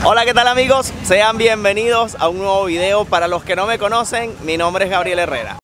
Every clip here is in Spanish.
Hola, ¿qué tal amigos? Sean bienvenidos a un nuevo video. Para los que no me conocen, mi nombre es Gabriel Herrera.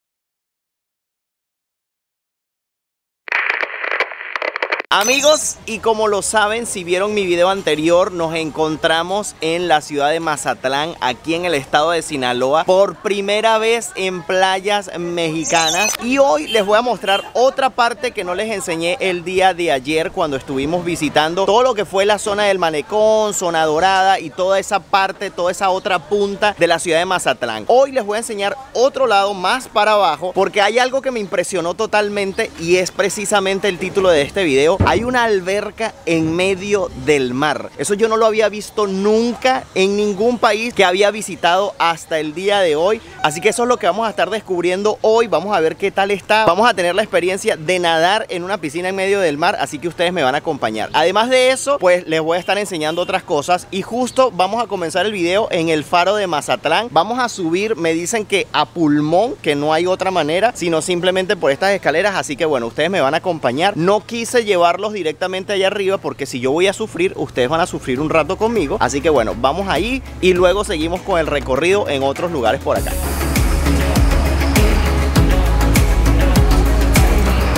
Amigos, y como lo saben, si vieron mi video anterior, nos encontramos en la ciudad de Mazatlán, aquí en el estado de Sinaloa, por primera vez en playas mexicanas. Y hoy les voy a mostrar otra parte que no les enseñé el día de ayer cuando estuvimos visitando todo lo que fue la zona del Malecón, zona dorada y toda esa parte, toda esa otra punta de la ciudad de Mazatlán. Hoy les voy a enseñar otro lado más para abajo, porque hay algo que me impresionó totalmente y es precisamente el título de este video. Hay una alberca en medio del mar. Eso yo no lo había visto nunca en ningún país que había visitado hasta el día de hoy. Así que eso es lo que vamos a estar descubriendo hoy. Vamos a ver qué tal está. Vamos a tener la experiencia de nadar en una piscina en medio del mar, así que ustedes me van a acompañar. Además de eso, pues les voy a estar enseñando otras cosas. Y justo vamos a comenzar el video en el faro de Mazatlán. Vamos a subir, me dicen que a pulmón, que no hay otra manera, sino simplemente por estas escaleras. Así que bueno, ustedes me van a acompañar. No quise llevarlos directamente allá arriba porque si yo voy a sufrir, ustedes van a sufrir un rato conmigo. Así que bueno, vamos ahí y luego seguimos con el recorrido en otros lugares por acá.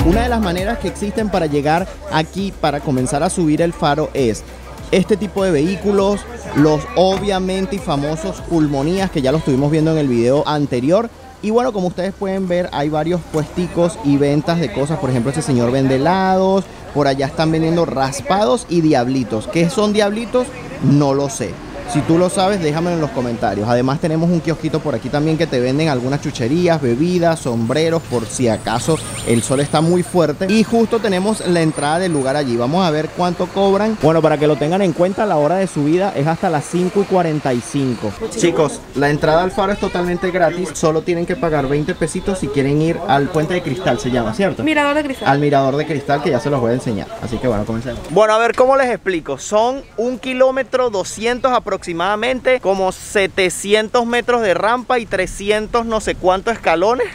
Una de las maneras que existen para llegar aquí, para comenzar a subir el faro, es este tipo de vehículos, los obviamente y famosos pulmonías que ya los estuvimos viendo en el video anterior. Y bueno, como ustedes pueden ver, hay varios puesticos y ventas de cosas. Por ejemplo, este señor vende helados. Por allá están vendiendo raspados y diablitos. ¿Qué son diablitos? No lo sé. Si tú lo sabes, déjamelo en los comentarios. Además tenemos un kiosquito por aquí también que te venden algunas chucherías, bebidas, sombreros, por si acaso el sol está muy fuerte. Y justo tenemos la entrada del lugar allí. Vamos a ver cuánto cobran. Bueno, para que lo tengan en cuenta, la hora de subida es hasta las 5:45. Chicos, la entrada al faro es totalmente gratis. Solo tienen que pagar 20 pesitos si quieren ir al Puente de Cristal, se llama, ¿cierto? Mirador de Cristal. Al Mirador de Cristal, que ya se los voy a enseñar. Así que bueno, comencemos. Bueno, a ver cómo les explico. Son 1 kilómetro 200 aproximadamente, como 700 metros de rampa y 300 no sé cuántos escalones.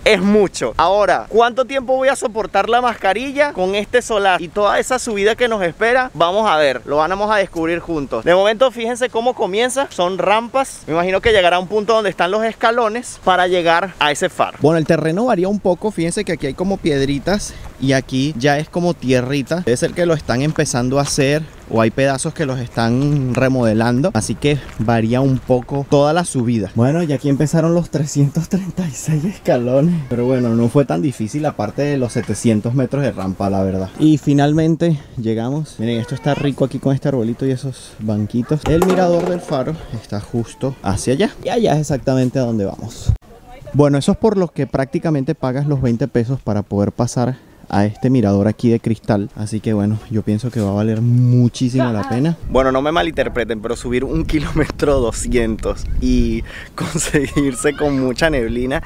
Es mucho. Ahora, ¿cuánto tiempo voy a soportar la mascarilla con este solar y toda esa subida que nos espera? Vamos a ver, lo vamos a descubrir juntos. De momento, fíjense cómo comienza. Son rampas. Me imagino que llegará a un punto donde están los escalones para llegar a ese faro. Bueno, el terreno varía un poco. Fíjense que aquí hay como piedritas y aquí ya es como tierrita. Debe ser que lo están empezando a hacer, o hay pedazos que los están remodelando, así que varía un poco toda la subida. Bueno, y aquí empezaron los 336 escalones, pero bueno, no fue tan difícil, aparte de los 700 metros de rampa, la verdad. Y finalmente llegamos. Miren, esto está rico aquí con este arbolito y esos banquitos. El mirador del faro está justo hacia allá, y allá es exactamente a donde vamos. Bueno, eso es por lo que prácticamente pagas los 20 pesos para poder pasar a este mirador aquí de cristal. Así que bueno, yo pienso que va a valer muchísimo la pena. Bueno, no me malinterpreten, pero subir 1 kilómetro 200 y conseguirse con mucha neblina,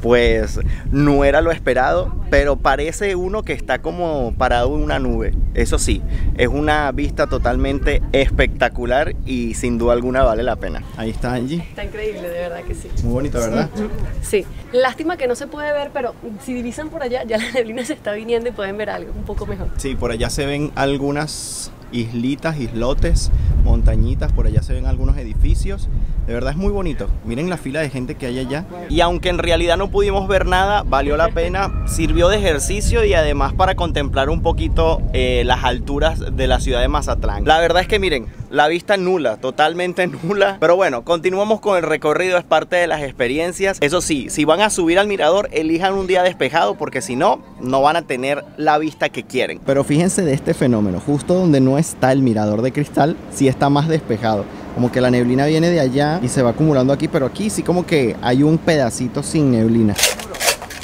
pues no era lo esperado, pero parece uno que está como parado en una nube. Eso sí, es una vista totalmente espectacular y sin duda alguna vale la pena. Ahí está Angie. Está increíble, de verdad que sí. Muy bonito, ¿verdad? Sí. Lástima que no se puede ver, pero si divisan por allá, ya la neblina se está viniendo y pueden ver algo un poco mejor. Sí, por allá se ven algunas islitas, islotes, montañitas, por allá se ven algunos edificios. De verdad es muy bonito. Miren la fila de gente que hay allá. Y aunque en realidad no pudimos ver nada, valió la pena. Sirvió de ejercicio y además para contemplar un poquito las alturas de la ciudad de Mazatlán. La verdad es que miren, la vista nula, totalmente nula. Pero bueno, continuamos con el recorrido, es parte de las experiencias. Eso sí, si van a subir al mirador, elijan un día despejado, porque si no, no van a tener la vista que quieren. Pero fíjense de este fenómeno, justo donde no está el mirador de cristal, sí está más despejado. Como que la neblina viene de allá y se va acumulando aquí, pero aquí sí como que hay un pedacito sin neblina.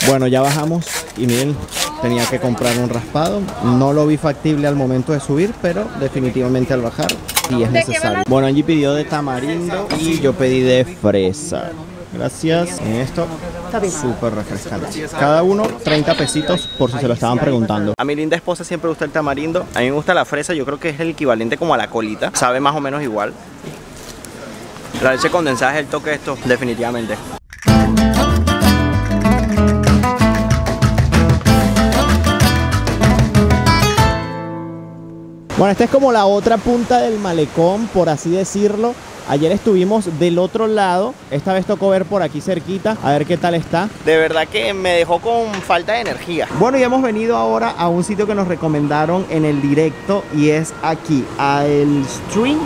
Bueno, ya bajamos y miren, tenía que comprar un raspado. No lo vi factible al momento de subir, pero definitivamente al bajar sí es necesario. Bueno, Angie pidió de tamarindo y yo pedí de fresa. Gracias. En esto, súper refrescante. Cada uno 30 pesitos por si se lo estaban preguntando. A mi linda esposa siempre gusta el tamarindo. A mí me gusta la fresa, yo creo que es el equivalente como a la colita. Sabe más o menos igual. La leche condensada es el toque de esto, definitivamente. Bueno, esta es como la otra punta del malecón, por así decirlo. Ayer estuvimos del otro lado, esta vez tocó ver por aquí cerquita, a ver qué tal está. De verdad que me dejó con falta de energía. Bueno, y hemos venido ahora a un sitio que nos recomendaron en el directo y es aquí, al Stream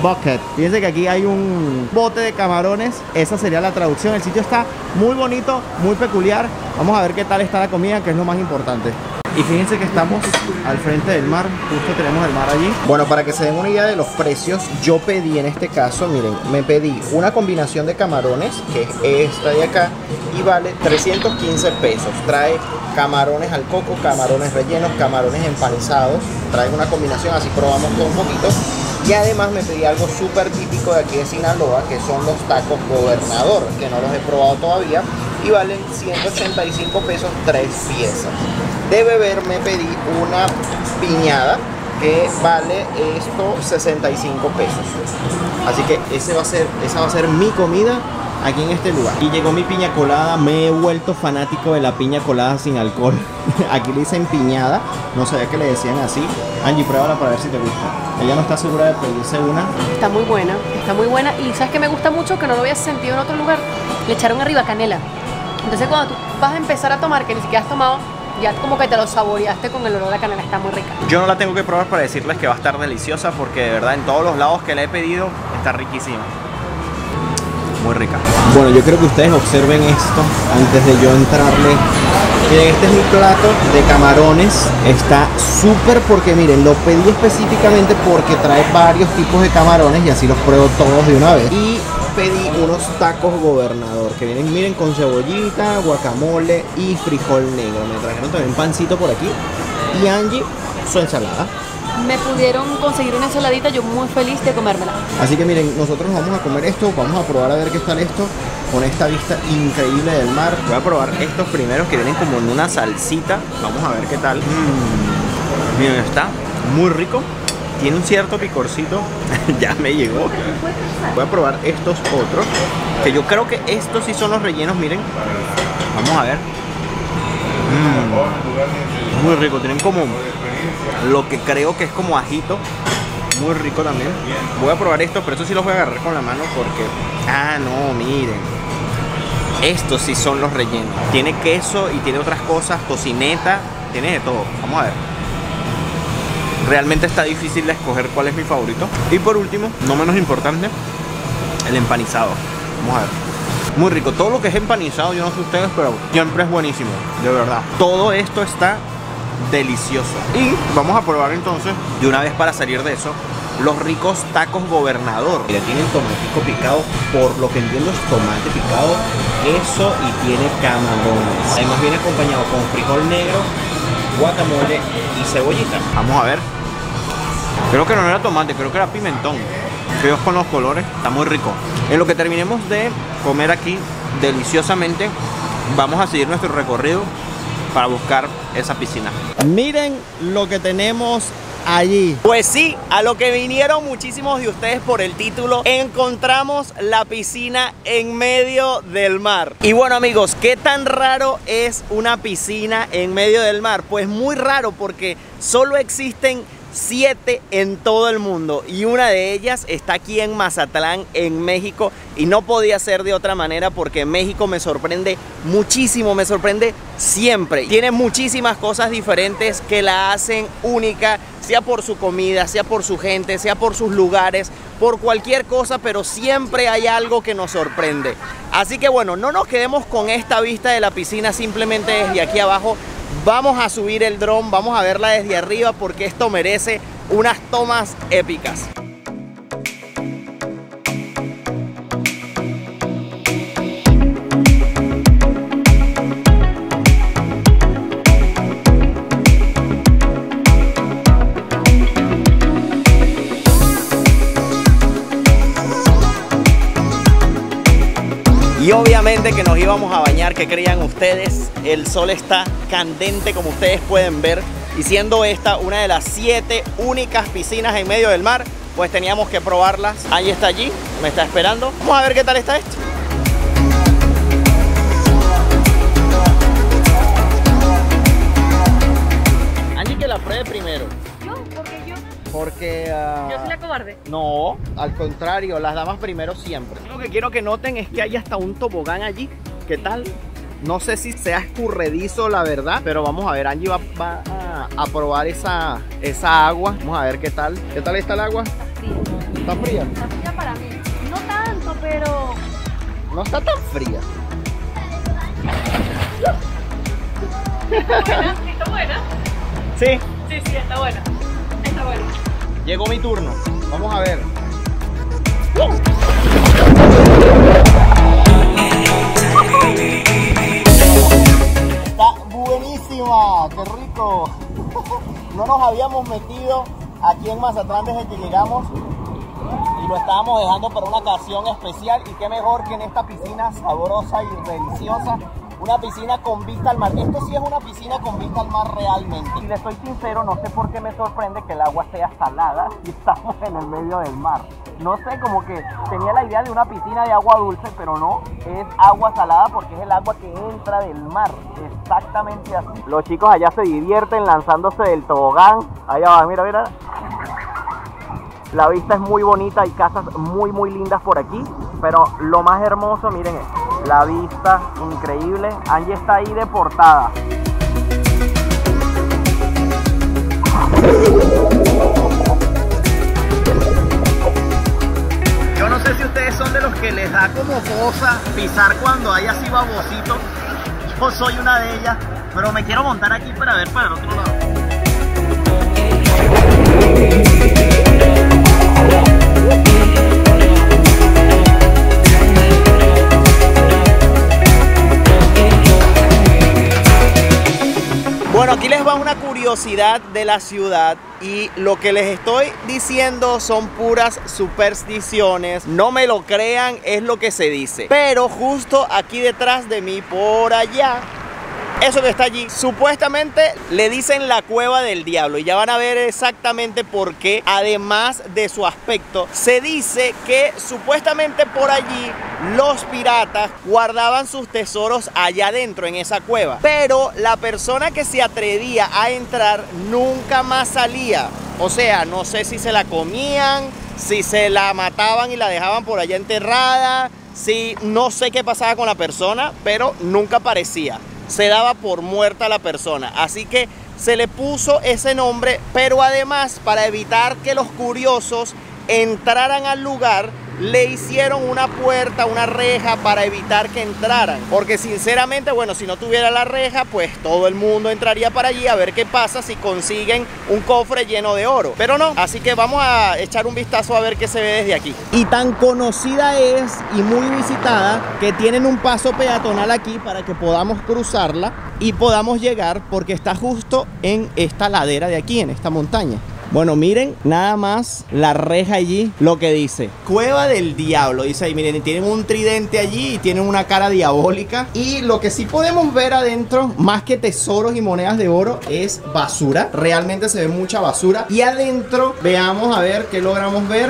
Bucket. Fíjense que aquí hay un bote de camarones, esa sería la traducción. El sitio está muy bonito, muy peculiar. Vamos a ver qué tal está la comida, que es lo más importante. Y fíjense que estamos al frente del mar, justo tenemos el mar allí. Bueno, para que se den una idea de los precios, yo pedí en este caso, miren, me pedí una combinación de camarones, que es esta de acá, y vale 315 pesos. Trae camarones al coco, camarones rellenos, camarones empanizados. Trae una combinación, así probamos todo un poquito. Y además me pedí algo súper típico de aquí de Sinaloa, que son los tacos Gobernador, que no los he probado todavía, y valen 185 pesos 3 piezas. De beber me pedí una piñada que vale esto 65 pesos. Así que esa va a ser mi comida aquí en este lugar. Y llegó mi piña colada, me he vuelto fanático de la piña colada sin alcohol. Aquí le dicen piñada, no sabía que le decían así. Angie, pruébala para ver si te gusta. Ella no está segura de pedirse una. Está muy buena y ¿sabes qué me gusta mucho? Que no lo había sentido en otro lugar. Le echaron arriba canela. Entonces cuando tú vas a empezar a tomar, que ni siquiera has tomado, ya como que te lo saboreaste con el olor de la canela, está muy rica. Yo no la tengo que probar para decirles que va a estar deliciosa, porque de verdad en todos los lados que la he pedido está riquísima. Muy rica. Bueno, yo creo que ustedes observen esto antes de yo entrarle. Miren, este es mi plato de camarones. Está súper porque miren, lo pedí específicamente porque trae varios tipos de camarones y así los pruebo todos de una vez. Y pedí unos tacos Gobernador que vienen, miren, con cebollita, guacamole y frijol negro. Me trajeron también pancito por aquí. Y Angie, su ensalada. Me pudieron conseguir una ensaladita, yo muy feliz de comérmela. Así que miren, nosotros vamos a comer esto, vamos a probar a ver qué tal esto, con esta vista increíble del mar. Voy a probar estos primeros que vienen como en una salsita, vamos a ver qué tal. Miren, está muy rico, tiene un cierto picorcito, ya me llegó. Voy a probar estos otros, que yo creo que estos sí son los rellenos, miren. Vamos a ver. Muy rico, tienen como lo que creo que es como ajito. Muy rico también. Voy a probar esto, pero estos sí los voy a agarrar con la mano porque... Ah, no, miren. Estos sí son los rellenos. Tiene queso y tiene otras cosas, tocineta, tiene de todo. Vamos a ver. Realmente está difícil de escoger cuál es mi favorito. Y por último, no menos importante, el empanizado. Vamos a ver. Muy rico. Todo lo que es empanizado, yo no sé ustedes, pero siempre es buenísimo. De verdad. Todo esto está delicioso. Y vamos a probar entonces, de una vez para salir de eso, los ricos tacos Gobernador. Mira, tienen tomatico picado, por lo que entiendo es tomate picado, queso y tiene camarones. Además viene acompañado con frijol negro, guacamole y cebollita. Vamos a ver. Creo que no era tomate, creo que era pimentón. Feos con los colores, está muy rico. En lo que terminemos de comer aquí deliciosamente, vamos a seguir nuestro recorrido para buscar esa piscina. Miren lo que tenemos allí. Pues sí, a lo que vinieron muchísimos de ustedes por el título, encontramos la piscina en medio del mar. Y bueno amigos, ¿qué tan raro es una piscina en medio del mar? Pues muy raro, porque solo existen 7 en todo el mundo y una de ellas está aquí en Mazatlán, en México, y no podía ser de otra manera porque México me sorprende muchísimo, me sorprende siempre. Tiene muchísimas cosas diferentes que la hacen única, sea por su comida, sea por su gente, sea por sus lugares, por cualquier cosa, pero siempre hay algo que nos sorprende. Así que bueno, no nos quedemos con esta vista de la piscina simplemente desde aquí abajo. Vamos a subir el dron, vamos a verla desde arriba porque esto merece unas tomas épicas. Y obviamente que nos íbamos a bañar. ¿Qué creían ustedes? El sol está candente, como ustedes pueden ver. Y siendo esta una de las 7 únicas piscinas en medio del mar, pues teníamos que probarlas. Angie está allí, me está esperando. Vamos a ver qué tal está esto. Angie, que la pruebe primero. Yo, porque yo Porque... Yo soy la cobarde. No, al contrario, las damas primero siempre. Lo que quiero que noten es que hay hasta un tobogán allí. ¿Qué tal? No sé si sea escurredizo, la verdad, pero vamos a ver. Angie va a probar esa agua. Vamos a ver qué tal. ¿Qué tal está el agua? Está fría. ¿Está fría? Está fría para mí. No tanto, pero... No está tan fría. ¿Está buena? ¿Está buena? Sí. Sí, está buena. Está buena. Llegó mi turno. Vamos a ver. Está buenísima. ¡Qué rico! No nos habíamos metido aquí en Mazatlán desde que llegamos y lo estábamos dejando para una ocasión especial, y qué mejor que en esta piscina sabrosa y deliciosa. Una piscina con vista al mar. Esto sí es una piscina con vista al mar realmente. Y les soy sincero, no sé por qué me sorprende que el agua sea salada y estamos en el medio del mar. No sé, como que tenía la idea de una piscina de agua dulce, pero no, es agua salada porque es el agua que entra del mar. Exactamente así. Los chicos allá se divierten lanzándose del tobogán. Allá va, mira, mira. La vista es muy bonita, hay casas muy lindas por aquí, pero lo más hermoso, miren esto, la vista increíble. Angie está ahí de portada. Yo no sé si ustedes son de los que les da como cosa pisar cuando hay así babosito. Yo soy una de ellas, pero me quiero montar aquí para ver para el otro lado. Bueno, aquí les va una curiosidad de la ciudad, y lo que les estoy diciendo son puras supersticiones. No me lo crean, es lo que se dice. Pero justo aquí detrás de mí, por allá, eso que está allí, supuestamente le dicen la cueva del diablo, y ya van a ver exactamente por qué. Además de su aspecto, se dice que supuestamente por allí los piratas guardaban sus tesoros allá adentro en esa cueva, pero la persona que se atrevía a entrar nunca más salía. O sea, no sé si se la comían, si se la mataban y la dejaban por allá enterrada, si no sé qué pasaba con la persona, pero nunca aparecía. Se daba por muerta la persona, así que se le puso ese nombre. Pero además, para evitar que los curiosos entraran al lugar, le hicieron una puerta, una reja, para evitar que entraran, porque sinceramente, bueno, si no tuviera la reja, pues todo el mundo entraría para allí a ver qué pasa si consiguen un cofre lleno de oro, pero no. Así que vamos a echar un vistazo a ver qué se ve desde aquí. Y tan conocida es y muy visitada que tienen un paso peatonal aquí para que podamos cruzarla y podamos llegar, porque está justo en esta ladera de aquí, en esta montaña. Bueno, miren nada más la reja allí, lo que dice Cueva del Diablo, dice ahí. Miren, tienen un tridente allí y tienen una cara diabólica. Y lo que sí podemos ver adentro, más que tesoros y monedas de oro, es basura. Realmente se ve mucha basura. Y adentro, veamos a ver qué logramos ver.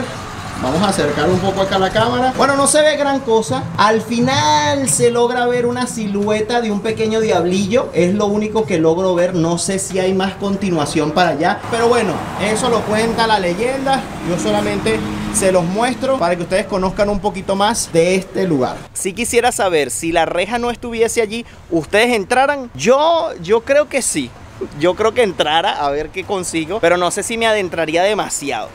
Vamos a acercar un poco acá la cámara. Bueno, no se ve gran cosa. Al final se logra ver una silueta de un pequeño diablillo. Es lo único que logro ver. No sé si hay más continuación para allá, pero bueno, eso lo cuenta la leyenda. Yo solamente se los muestro para que ustedes conozcan un poquito más de este lugar. Si quisiera saber, si la reja no estuviese allí, ¿ustedes entraran? Yo creo que sí. Yo creo que entrara a ver qué consigo, pero no sé si me adentraría demasiado.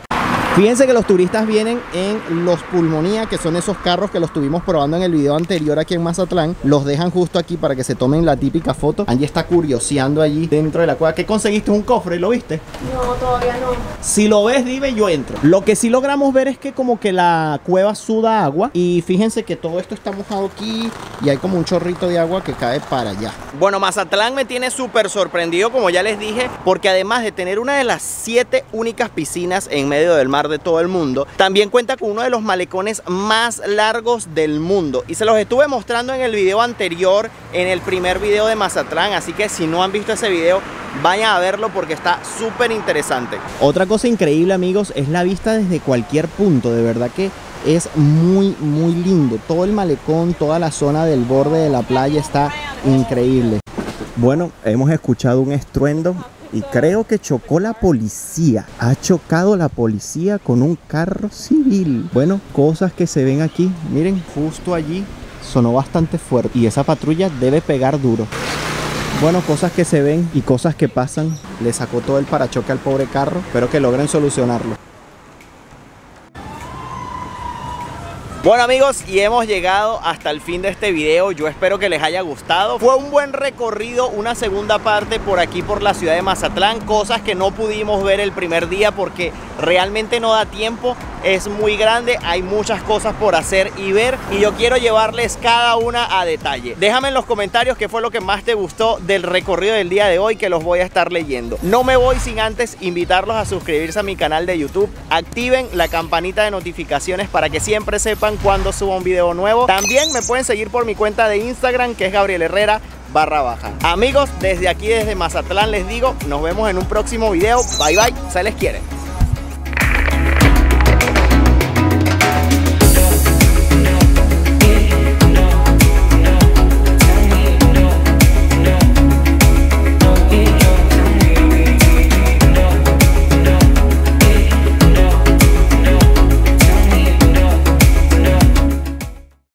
Fíjense que los turistas vienen en los Pulmonía, que son esos carros que los tuvimos probando en el video anterior aquí en Mazatlán. Los dejan justo aquí para que se tomen la típica foto. Angie está curioseando allí dentro de la cueva. ¿Qué conseguiste? ¿Un cofre? ¿Lo viste? No, todavía no. Si lo ves, dime, yo entro. Lo que sí logramos ver es que como que la cueva suda agua. Y fíjense que todo esto está mojado aquí y hay como un chorrito de agua que cae para allá. Bueno, Mazatlán me tiene súper sorprendido, como ya les dije, porque además de tener una de las 7 únicas piscinas en medio del mar de todo el mundo, también cuenta con uno de los malecones más largos del mundo, y se los estuve mostrando en el video anterior, en el primer video de Mazatlán, así que si no han visto ese video, vayan a verlo porque está súper interesante. Otra cosa increíble, amigos, es la vista desde cualquier punto. De verdad que es muy lindo. Todo el malecón, toda la zona del borde de la playa está increíble. Bueno, hemos escuchado un estruendo Y creo que chocó la policía. Ha chocado la policía con un carro civil. Bueno, cosas que se ven aquí. Miren, justo allí sonó bastante fuerte. Y esa patrulla debe pegar duro. Bueno, cosas que se ven y cosas que pasan. Le sacó todo el parachoque al pobre carro. Espero que logren solucionarlo. Bueno amigos, y hemos llegado hasta el fin de este video. Yo espero que les haya gustado. Fue un buen recorrido, una segunda parte por aquí por la ciudad de Mazatlán. Cosas que no pudimos ver el primer día porque realmente no da tiempo. Es muy grande, hay muchas cosas por hacer y ver, y yo quiero llevarles cada una a detalle. Déjame en los comentarios qué fue lo que más te gustó del recorrido del día de hoy, que los voy a estar leyendo. No me voy sin antes invitarlos a suscribirse a mi canal de YouTube. Activen la campanita de notificaciones para que siempre sepan cuando suba un video nuevo. También me pueden seguir por mi cuenta de Instagram, que es Gabriel Herrera _. Amigos, desde aquí, desde Mazatlán, les digo, nos vemos en un próximo video. Bye bye, se les quiere.